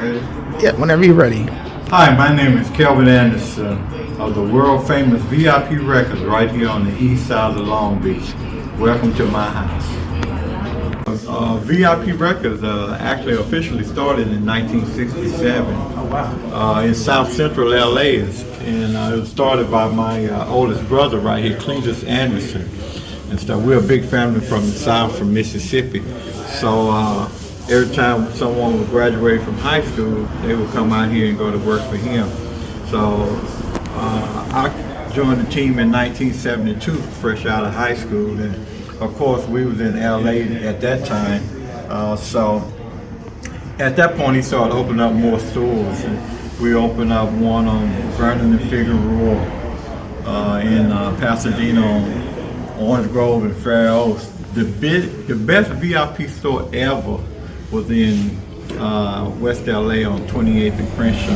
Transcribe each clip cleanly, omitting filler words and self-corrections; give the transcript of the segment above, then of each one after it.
Ready? Yeah, whenever you're ready. Hi, my name is Kelvin Anderson of the world famous V.I.P Records right here on the east side of Long Beach. Welcome to my house. V.I.P Records actually officially started in 1967 in South Central LA, and it was started by my oldest brother right here, Cletus Anderson. And so we're a big family from the South, from Mississippi. So every time someone would graduate from high school, they would come out here and go to work for him. So I joined the team in 1972, fresh out of high school, and of course we was in LA at that time. So at that point he started opening up more stores. And we opened up one on Vernon and Figueroa, in Pasadena, on Orange Grove and Fair Oaks. The best V.I.P store ever was in West LA on 28th and Crenshaw.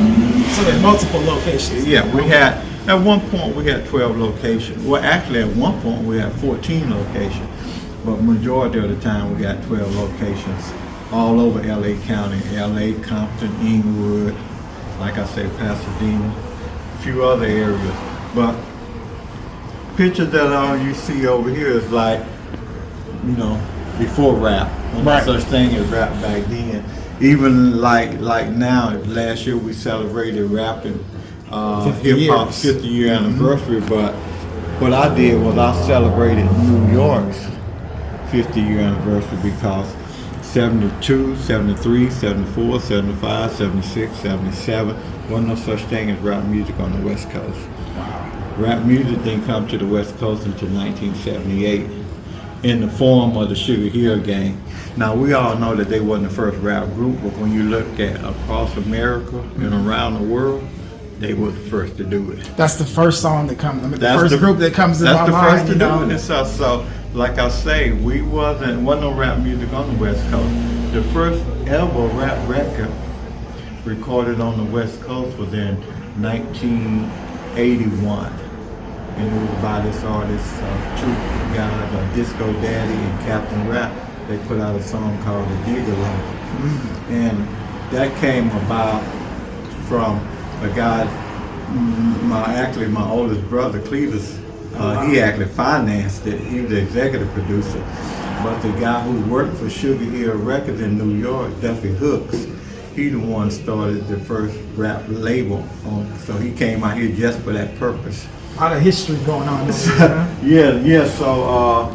So there's multiple locations. Yeah, we had, at one point we had 12 locations. Well, actually at one point we had 14 locations, but majority of the time we got 12 locations all over LA County, LA, Compton, Inglewood, like I say, Pasadena, a few other areas. But pictures that you see over here is like, you know, before rap. Right. Such thing as rap back then. Even like now, last year we celebrated rapping hip hop 50-year anniversary. But what I did was I celebrated New York's 50-year anniversary, because 72, 73, 74, 75, 76, 77 wasn't no such thing as rap music on the West Coast. Wow. Rap music didn't come to the West Coast until 1978 in the form of the Sugar Hill Gang. Now we all know that they wasn't the first rap group, but when you look at across America and around the world, they were the first to do it. That's the first song that comes. I mean, the first group that comes to my mind. That's the first to do it. So, like I say, wasn't no rap music on the West Coast. The first ever rap record recorded on the West Coast was in 1981. And it was by this artist, two guys, Disco Daddy and Captain Rap. They put out a song called The Gigolo. And that came about from a guy, my oldest brother, Cletus. He actually financed it. He was the executive producer. But the guy who worked for Sugar Hill Records in New York, Duffy Hooks, he the one started the first rap label. So he came out here just for that purpose. A lot of history going on. Yeah. So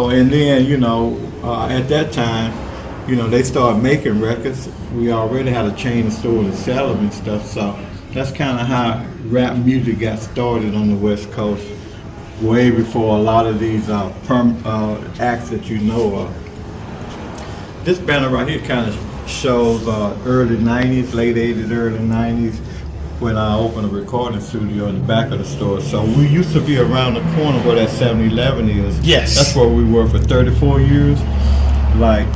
and then at that time, they started making records. We already had a chain of stores to sell them and stuff. So that's kind of how rap music got started on the West Coast, way before a lot of these acts that you know of. This banner right here kind of shows early 90s, late 80s, early 90s. When I opened a recording studio in the back of the store. So we used to be around the corner where that 7-Eleven is. Yes. That's where we were for 34 years. Like,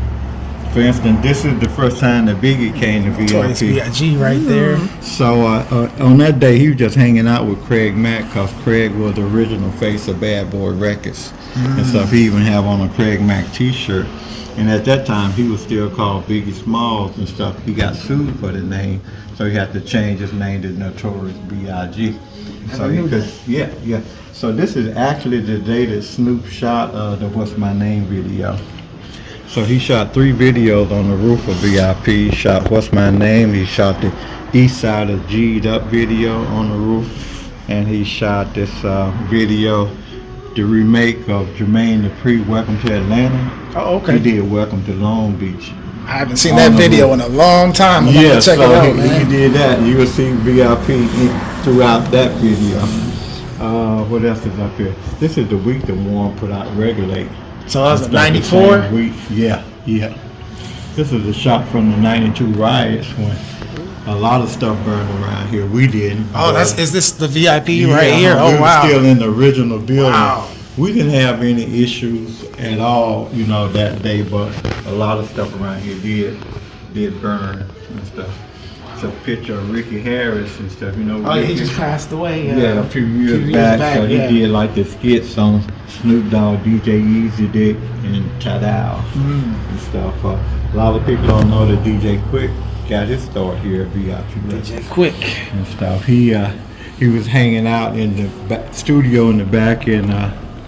for instance, this is the first time that Biggie came to V.I.P. B.I.G. right there. So on that day, he was just hanging out with Craig Mack, because Craig was the original face of Bad Boy Records and stuff. He even have on a Craig Mack t-shirt. And at that time, he was still called Biggie Smalls and stuff. He got sued for the name, so he had to change his name to Notorious B.I.G. So he could, yeah. So this is actually the day that Snoop shot the What's My Name video. So he shot 3 videos on the roof of V.I.P. He shot What's My Name, he shot the East Side of G'd Up video on the roof, and he shot this video, the remake of Jermaine Dupri, Welcome to Atlanta. Oh, okay. He did Welcome to Long Beach. I haven't seen that video in a long time. I'm gonna check it out, man. He did that. You will see V.I.P. throughout that video. What else is up here? This is the week that Warren put out Regulate. So that was 94? Yeah. This is a shot from the 92 riots when a lot of stuff burned around here. We didn't. Oh, is this the V.I.P. right here? We were still in the original building. Wow. We didn't have any issues at all, that day, but a lot of stuff around here did burn and stuff. It's a picture of Ricky Harris and stuff, He just passed away. A few years back. So he did like the skits on Snoop Dogg, DJ Easy Dick, and Tadao and stuff. A lot of people don't know that DJ Quick got his start here at V.I.P. DJ Quick and stuff. He was hanging out in the studio in the back, and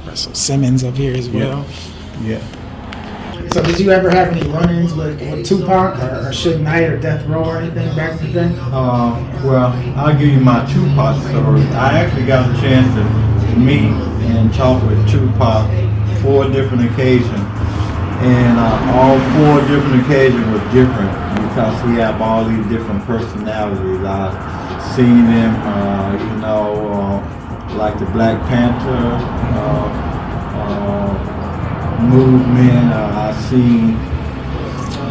Russell Simmons up here as well. Yeah. So did you ever have any run-ins with Tupac or Suge Knight or Death Row or anything back in the day? Well, I'll give you my Tupac story. I actually got a chance to meet and talk with Tupac 4 different occasions, and all 4 different occasions were different because he had all these different personalities. I've seen him, like the Black Panther movement. I seen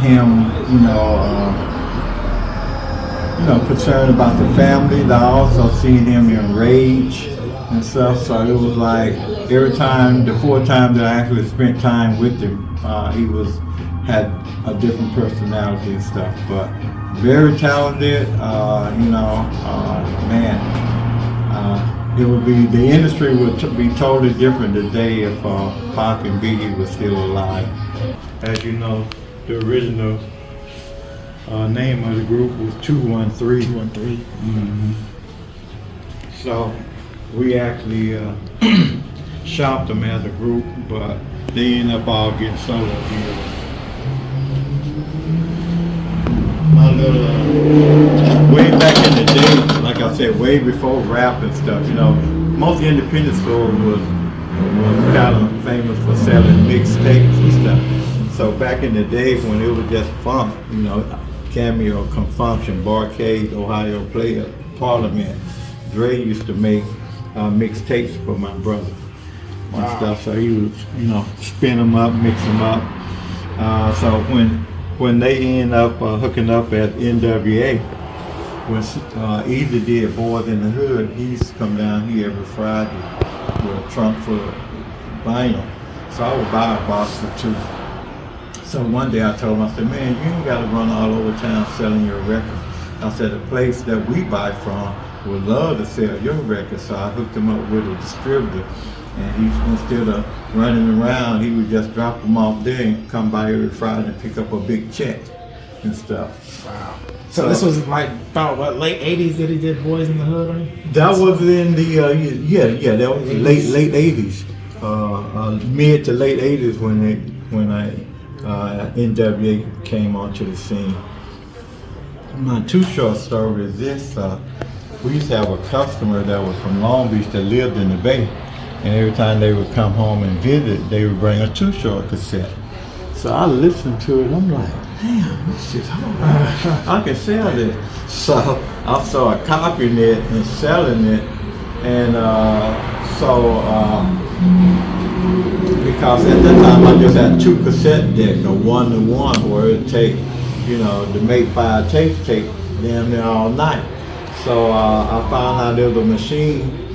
him, concerned about the family. I also seen him in rage and stuff. So it was like every time, the 4 times that I actually spent time with him, he had a different personality and stuff. But very talented. It would be, the industry would be totally different today if Pac and Biggie was still alive. As you know, the original name of the group was 213. 213. Mm-hmm. So we actually shopped them as a group, but they ended up all getting solo deals. My little, way back in the day, like I said, way before rap and stuff, most independent stores was kind of famous for selling mixtapes and stuff. So back in the days when it was just funk, Cameo, Confunction, Barcade, Ohio Player, Parliament, Dre used to make mixtapes for my brother and stuff. So he would, spin them up, mix them up. So when they end up hooking up at NWA, when Easy did Boys in the Hood, he used to come down here every Friday with a trunk full of vinyl. So I would buy a box or 2. So one day I told him, I said, man, you ain't got to run all over town selling your records. I said, the place that we buy from would love to sell your records. So I hooked him up with a distributor. And he, instead of running around, he would just drop them off there and come by every Friday and pick up a big check and stuff. Wow. So this was like about what, late 80s that he did Boys in the Hood, right? That was in the, that was late 80s. Mid to late 80s when NWA came onto the scene. My 2 short story is this. We used to have a customer that was from Long Beach that lived in the Bay. And every time they would come home and visit, they would bring a 2 short cassette. So I listened to it, I'm like, damn, this shit's hard. I can sell it. So I started copying it and selling it. And because at that time I just had 2 cassette decks, a 1-to-1, where it'd take, to make 5 tapes take damn near all night. So I found out there was a machine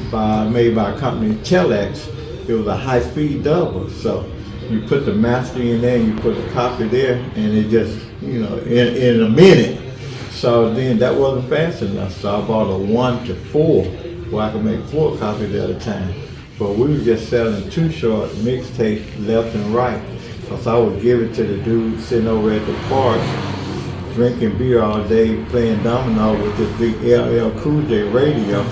made by a company, Telex. It was a high-speed double. So you put the master in there, you put a copy there, and it just, in a minute. So then that wasn't fast enough. So I bought a 1-to-4 where I could make 4 copies at a time. But we were just selling 2 short mixtapes left and right. So I would give it to the dude sitting over at the park, drinking beer all day, playing domino with this big LL Cool J radio.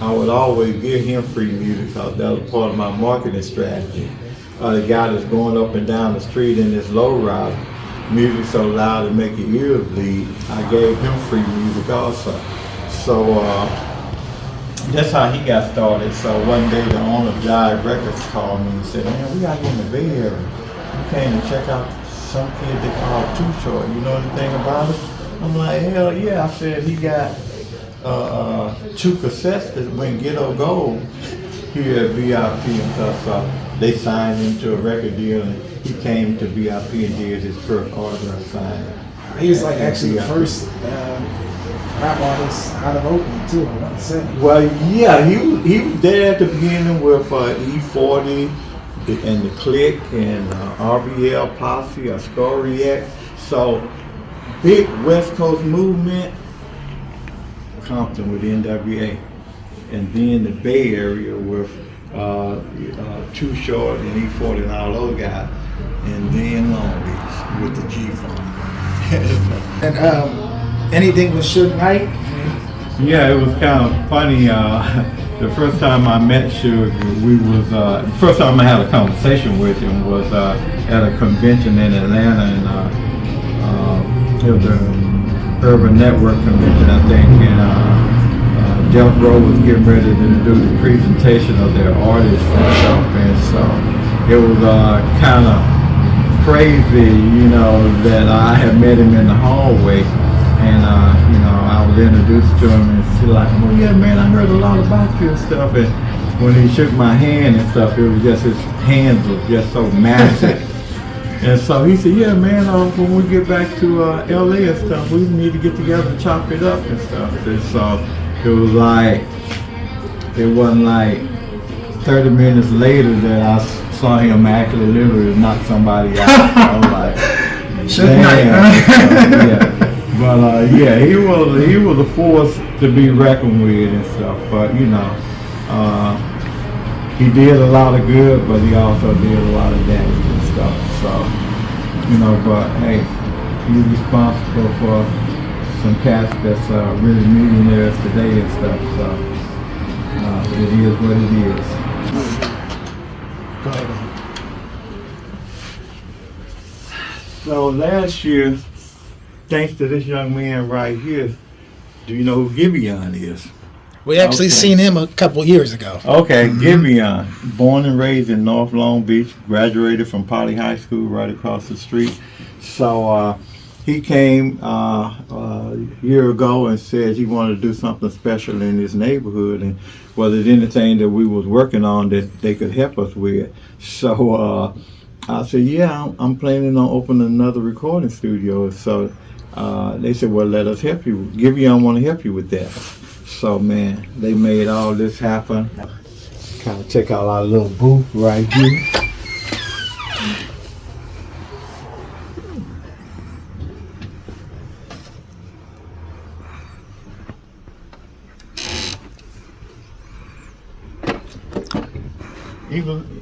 I would always give him free music because that was part of my marketing strategy. The guy that's going up and down the street in this low ride, music so loud it make your ears bleed, I gave him free music also. So that's how he got started. So one day the owner of Jive Records called me and said, man, we got you in the Bay Area. You came to check out some kid they call 2 short. You know anything about it? I'm like, hell yeah. I said, he got 2 cassettes that went ghetto gold here at V.I.P. because they signed him to a record deal, and he came to V.I.P. and did his first autograph signing. He was like actually the first rap artist out of Oakland too, I want to say. Well, yeah, he was there at the beginning with E40 and the Click and RBL Posse, Ascoriac. So big West Coast movement. Compton with NWA, and then the Bay Area with 2 Short and E40 and all those guys, and then Long Beach with the G-Funk. And Anything with Suge Knight? Yeah, it was kind of funny. The first time I met Suge, the first time I had a conversation with him was at a convention in Atlanta, and it was an Urban Network convention, I think, and Death Row was getting ready to do the presentation of their artists and stuff, and so it was kind of crazy, you know, that I had met him in the hallway, and you know, I was introduced to him, and she's like, "Oh yeah, man, I heard a lot about you and stuff." And when he shook my hand and stuff, it was just his hands were just so massive. And so he said, "Yeah, man, when we get back to LA and stuff, we need to get together and chop it up and stuff." And so it was like, it wasn't like 30 minutes later that I saw him actually literally knock somebody out. I was like, damn. Yeah. But yeah, he was a force to be reckoned with and stuff. But you know, he did a lot of good, but he also did a lot of damage and stuff. So, you know, but hey, he's responsible for some cats that's really millionaires today and stuff. So it is what it is. Go ahead. So last year, thanks to this young man right here, do you know who Giveon is? We actually seen him a couple years ago. Okay, Giveon, born and raised in North Long Beach, graduated from Poly High School right across the street. So he came a year ago and said he wanted to do something special in his neighborhood, and was there anything that we was working on that they could help us with. So I said, yeah, I'm planning on opening another recording studio. So they said, well, let us help you. Giveon want to help you with that. So man, they made all this happen. Kind of check out our little booth right here.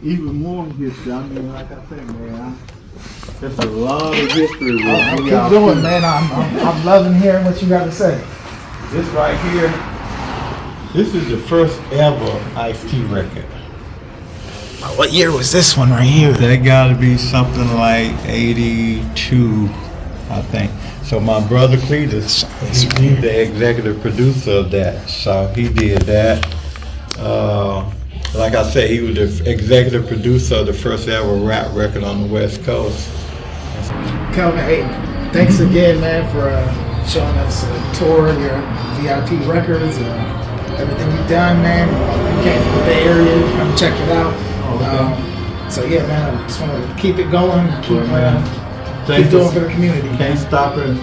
Even more history. I mean, like I said, man, there's a lot of history. Keep going, man. I'm loving hearing what you got to say. This right here, this is the first ever Ice-T record. What year was this one right here? That got to be something like 82, I think. So my brother Cletus, he's the executive producer of that. So he did that. Like I said, he was the executive producer of the first ever rap record on the West Coast. Kelvin, hey, thanks again, man, for showing us a tour of your V.I.P records, everything you've done, man. You came from the Bay Area, come check it out. So yeah, man, I just want to keep it going, keep doing for the community. Can't stop it.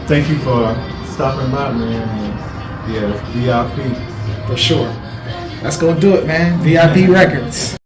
Thank you for stopping by, man. Yeah, V.I.P. For sure. Let's go do it, man. V.I.P Records.